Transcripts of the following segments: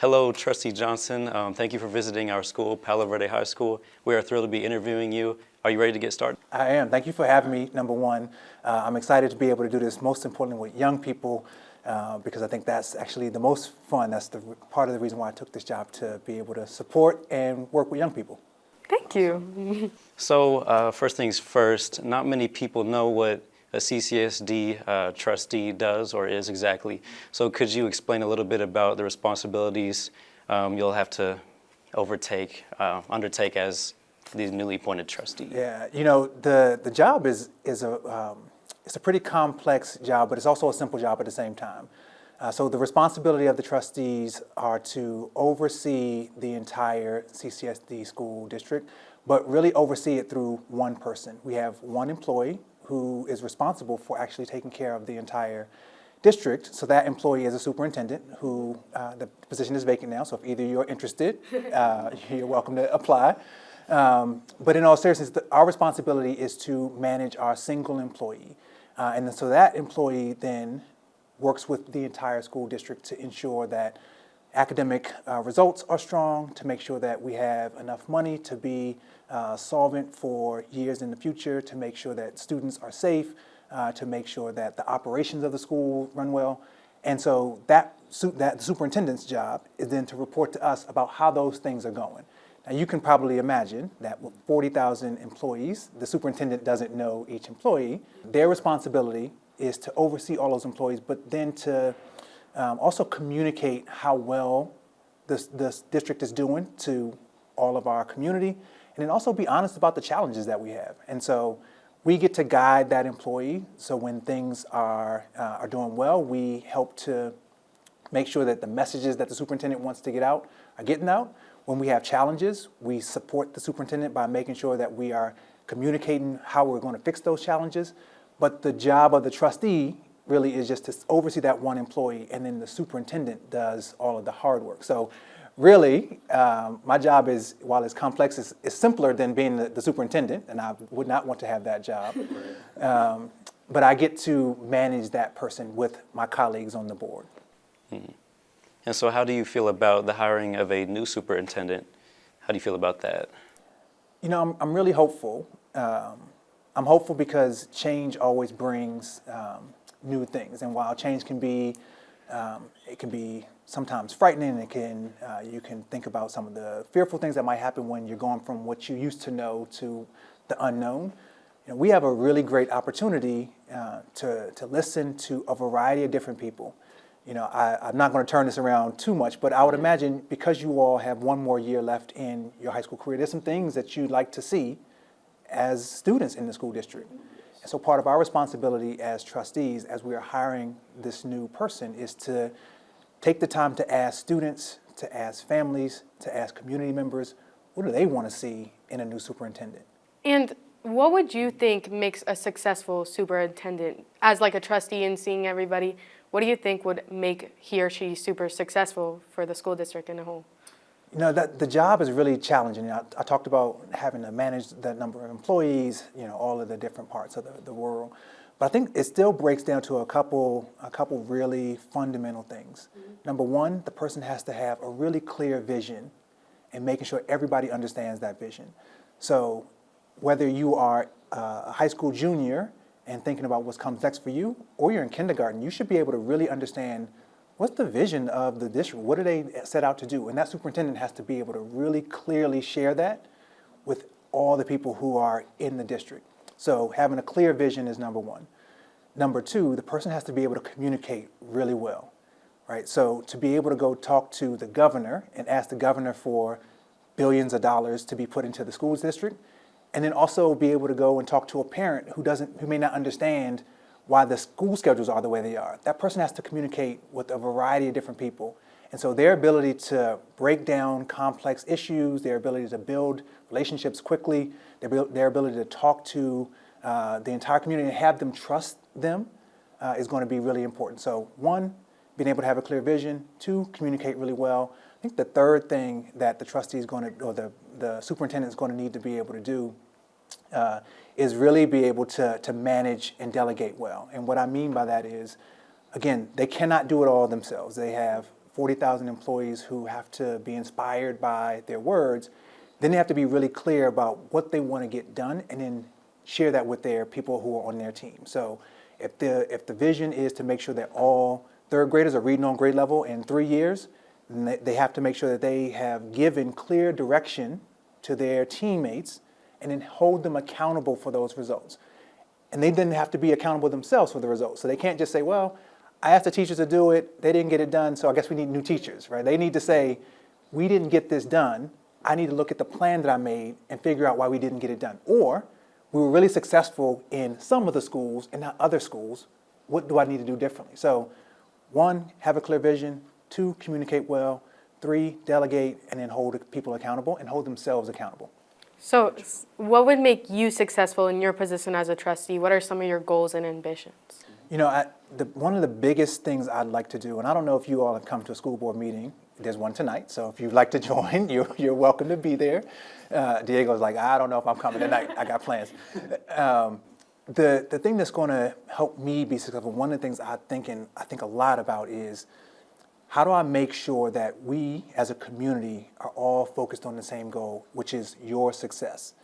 Hello, Trustee Johnson. Thank you for visiting our school, Palo Verde High School. We are thrilled to be interviewing you. Are you ready to get started? I am. Thank you for having me, number one. I'm excited to be able to do this, most importantly with young people, because I think that's actually the most fun. That's the part of the reason why I took this job, to be able to support and work with young people. Thank you. So first things first, not many people know what a CCSD trustee does or is exactly. So could you explain a little bit about the responsibilities you'll have to undertake as the newly appointed trustee? Yeah, you know, the job is it's a pretty complex job, but it's also a simple job at the same time. So the responsibility of the trustees are to oversee the entire CCSD school district, but really oversee it through one person. We have one employee who is responsible for actually taking care of the entire district. So that employee is a superintendent who, the position is vacant now, so if either you're interested, you're welcome to apply. But in all seriousness, our responsibility is to manage our single employee. And then, so that employee then works with the entire school district to ensure that academic results are strong, to make sure that we have enough money to be solvent for years in the future, to make sure that students are safe, to make sure that the operations of the school run well. And so that the superintendent's job is then to report to us about how those things are going. Now you can probably imagine that with 40,000 employees, the superintendent doesn't know each employee. Their responsibility is to oversee all those employees, but then to also communicate how well this district is doing to all of our community, and then also be honest about the challenges that we have. And so we get to guide that employee, so when things are doing well, we help to make sure that the messages that the superintendent wants to get out are getting out. When we have challenges, we support the superintendent by making sure that we are communicating how we're going to fix those challenges. But the job of the trustee really is just to oversee that one employee, and then the superintendent does all of the hard work. So really, my job is, while it's complex, is simpler than being the superintendent, and I would not want to have that job. But I get to manage that person with my colleagues on the board. Mm-hmm. And so how do you feel about the hiring of a new superintendent? How do you feel about that? You know, I'm really hopeful. I'm hopeful because change always brings new things, and while change can be, it can be sometimes frightening. It can, you can think about some of the fearful things that might happen when you're going from what you used to know to the unknown. You know, we have a really great opportunity to listen to a variety of different people. You know, I'm not going to turn this around too much, but I would imagine, because you all have one more year left in your high school career, there's some things that you'd like to see as students in the school district. And so part of our responsibility as trustees, as we are hiring this new person, is to take the time to ask students, to ask families, to ask community members, what do they want to see in a new superintendent? And what would you think makes a successful superintendent? As like a trustee and seeing everybody, what do you think would make he or she super successful for the school district in a whole? You know, the job is really challenging. You know, I talked about having to manage the number of employees, you know, all of the different parts of the world. But I think it still breaks down to a couple really fundamental things. Mm-hmm. Number one, the person has to have a really clear vision, and making sure everybody understands that vision. So whether you are a high school junior and thinking about what comes next for you, or you're in kindergarten, you should be able to really understand, what's the vision of the district? What do they set out to do? And that superintendent has to be able to really clearly share that with all the people who are in the district. So having a clear vision is number one. Number two, the person has to be able to communicate really well, right? So to be able to go talk to the governor and ask the governor for billions of dollars to be put into the schools district, and then also be able to go and talk to a parent who may not understand why the school schedules are the way they are. That person has to communicate with a variety of different people. And so their ability to break down complex issues, their ability to build relationships quickly, their ability to talk to the entire community and have them trust them is going to be really important. So one, being able to have a clear vision. Two, communicate really well. I think the third thing that the trustee is going to, or the superintendent is going to need to be able to do is really be able to manage and delegate well. And what I mean by that is, again, they cannot do it all themselves. They have 40,000 employees who have to be inspired by their words, then they have to be really clear about what they want to get done and then share that with their people who are on their team. So if the vision is to make sure that all third graders are reading on grade level in 3 years, then they have to make sure that they have given clear direction to their teammates and then hold them accountable for those results. And they then have to be accountable themselves for the results. So they can't just say, well, I asked the teachers to do it, they didn't get it done, so I guess we need new teachers, right? They need to say, we didn't get this done, I need to look at the plan that I made and figure out why we didn't get it done. Or, we were really successful in some of the schools and not other schools, what do I need to do differently? So, 1, have a clear vision, 2, communicate well, 3, delegate, and then hold people accountable and hold themselves accountable. So what would make you successful in your position as a trustee? What are some of your goals and ambitions? You know, one of the biggest things I'd like to do, and I don't know if you all have come to a school board meeting, there's one tonight, so if you'd like to join, you're welcome to be there. Diego's like, I don't know if I'm coming tonight, I got plans. The thing that's going to help me be successful, one of the things I think a lot about is, how do I make sure that we as a community are all focused on the same goal, which is your success?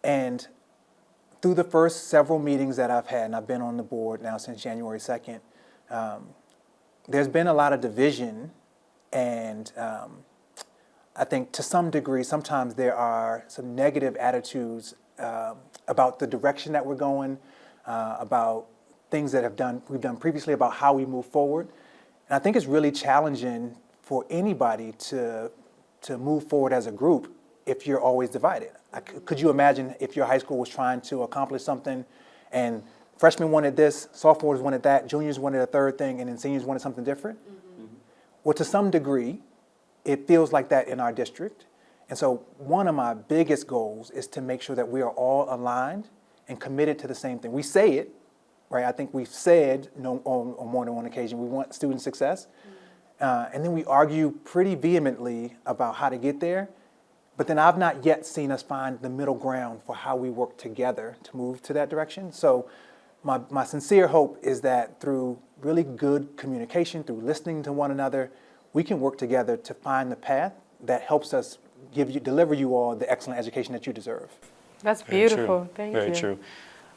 And through the first several meetings that I've had, and I've been on the board now since January 2nd, there's been a lot of division, and I think to some degree, sometimes there are some negative attitudes about the direction that we're going, about things that we've done previously, about how we move forward. And I think it's really challenging for anybody to move forward as a group if you're always divided. Could you imagine if your high school was trying to accomplish something and freshmen wanted this, sophomores wanted that, juniors wanted a third thing, and then seniors wanted something different? Mm-hmm. Well, to some degree, it feels like that in our district. And so one of my biggest goals is to make sure that we are all aligned and committed to the same thing. We say it, right? I think we've said on more than one occasion, we want student success. And then we argue pretty vehemently about how to get there. But then I've not yet seen us find the middle ground for how we work together to move to that direction. So my sincere hope is that through really good communication, through listening to one another, we can work together to find the path that helps us deliver you all the excellent education that you deserve. That's beautiful. Thank you. Very true.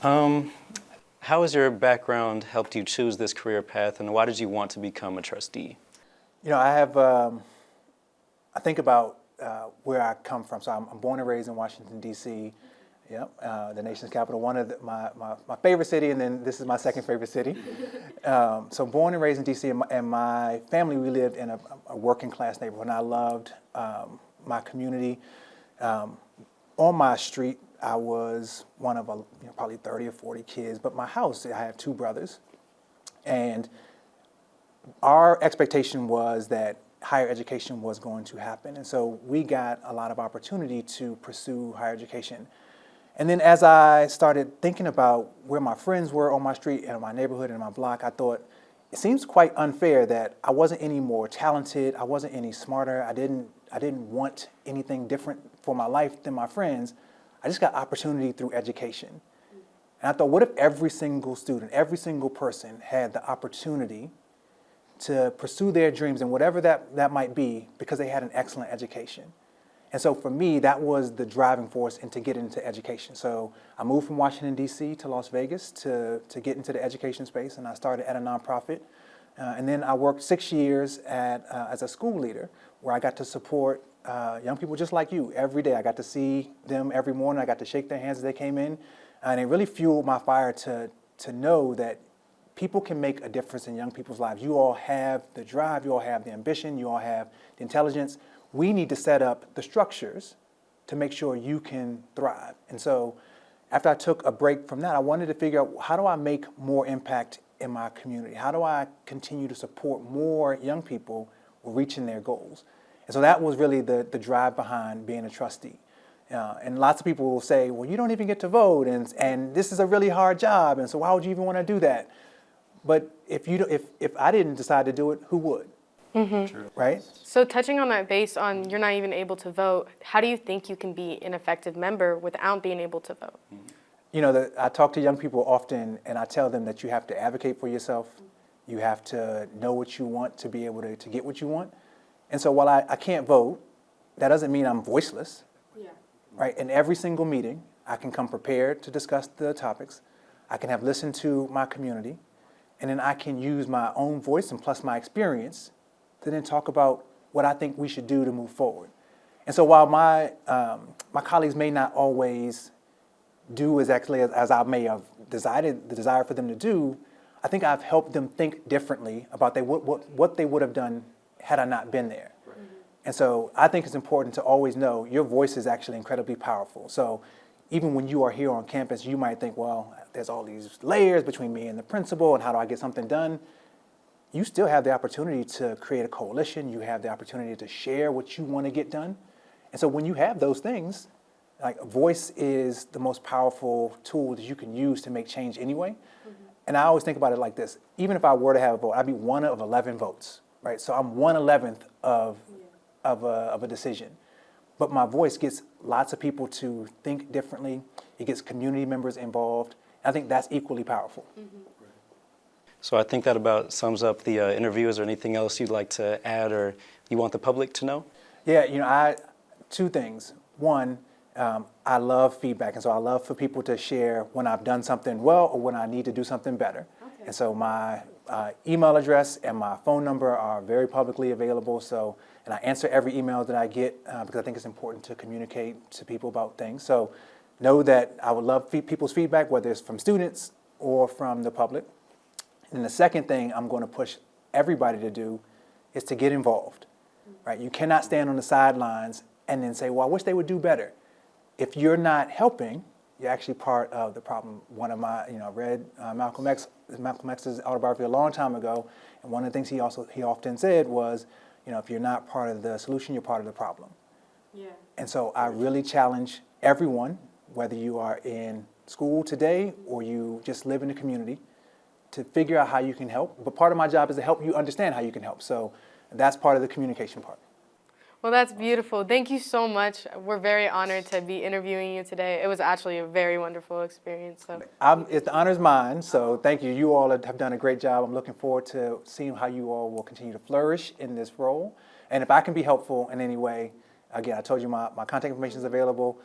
How has your background helped you choose this career path, and why did you want to become a trustee? You know, I think about where I come from. So I'm born and raised in Washington, D.C., the nation's capital, one of my favorite city, and then this is my second favorite city. So born and raised in D.C., and my family, we lived in a working class neighborhood, and I loved my community. On my street, I was one of probably 30 or 40 kids, but my house, I have 2 brothers, and our expectation was that higher education was going to happen, and so we got a lot of opportunity to pursue higher education. And then as I started thinking about where my friends were on my street and my neighborhood and my block, I thought, it seems quite unfair that I wasn't any more talented, I wasn't any smarter, I didn't want anything different for my life than my friends. I just got opportunity through education. And I thought, what if every single student, every single person had the opportunity to pursue their dreams and whatever that might be because they had an excellent education? And so for me, that was the driving force to get into education. So I moved from Washington, D.C. to Las Vegas to get into the education space, and I started at a nonprofit. And then I worked 6 years as a school leader, where I got to support young people just like you every day. I got to see them every morning. I got to shake their hands as they came in. And it really fueled my fire to know that people can make a difference in young people's lives. You all have the drive, you all have the ambition, you all have the intelligence. We need to set up the structures to make sure you can thrive. And so after I took a break from that, I wanted to figure out, how do I make more impact in my community? How do I continue to support more young people reaching their goals? And so that was really the drive behind being a trustee. And lots of people will say, well, you don't even get to vote, and this is a really hard job, and so why would you even want to do that? But if I didn't decide to do it, who would? Mm-hmm. True. Right? So touching on that, based on you're not even able to vote, how do you think you can be an effective member without being able to vote? You know, I talk to young people often, and I tell them that you have to advocate for yourself, You have to know what you want to be able to get what you want. And so while I can't vote, that doesn't mean I'm voiceless. Yeah. Right? In every single meeting, I can come prepared to discuss the topics. I can have listened to my community, and then I can use my own voice and plus my experience to then talk about what I think we should do to move forward. And so while my colleagues may not always do exactly as I may have decided the desire for them to do, I think I've helped them think differently about what they would have done had I not been there. Mm-hmm. And so I think it's important to always know your voice is actually incredibly powerful. So even when you are here on campus, you might think, well, there's all these layers between me and the principal, and how do I get something done? You still have the opportunity to create a coalition. You have the opportunity to share what you want to get done. And so when you have those things, like voice is the most powerful tool that you can use to make change anyway. Mm-hmm. And I always think about it like this. Even if I were to have a vote, I'd be one of 11 votes, right? So I'm 1/11 of a decision. But my voice gets lots of people to think differently. It gets community members involved. I think that's equally powerful. Mm-hmm. So I think that about sums up the interview. Is there anything else you'd like to add or you want the public to know? Yeah, two things. One, I love feedback, and so I love for people to share when I've done something well or when I need to do something better. Okay. And so my email address and my phone number are very publicly available. So, and I answer every email that I get because I think it's important to communicate to people about things. So know that I would love people's feedback, whether it's from students or from the public. And the second thing I'm going to push everybody to do is to get involved. Right? You cannot stand on the sidelines and then say, well, I wish they would do better. If you're not helping, you're actually part of the problem. One of my, I read Malcolm X's autobiography a long time ago, and one of the things he often said was, if you're not part of the solution, you're part of the problem. Yeah. And so I really challenge everyone, whether you are in school today or you just live in the community, to figure out how you can help. But part of my job is to help you understand how you can help. So that's part of the communication part. Well, that's beautiful. Thank you so much. We're very honored to be interviewing you today. It was actually a very wonderful experience. So the honor's mine, so thank you. You all have done a great job. I'm looking forward to seeing how you all will continue to flourish in this role. And if I can be helpful in any way, again, I told you my contact information is available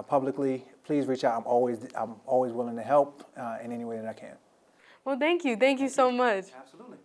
publicly. Please reach out. I'm always willing to help in any way that I can. Well, thank you. Thank you so much. Absolutely.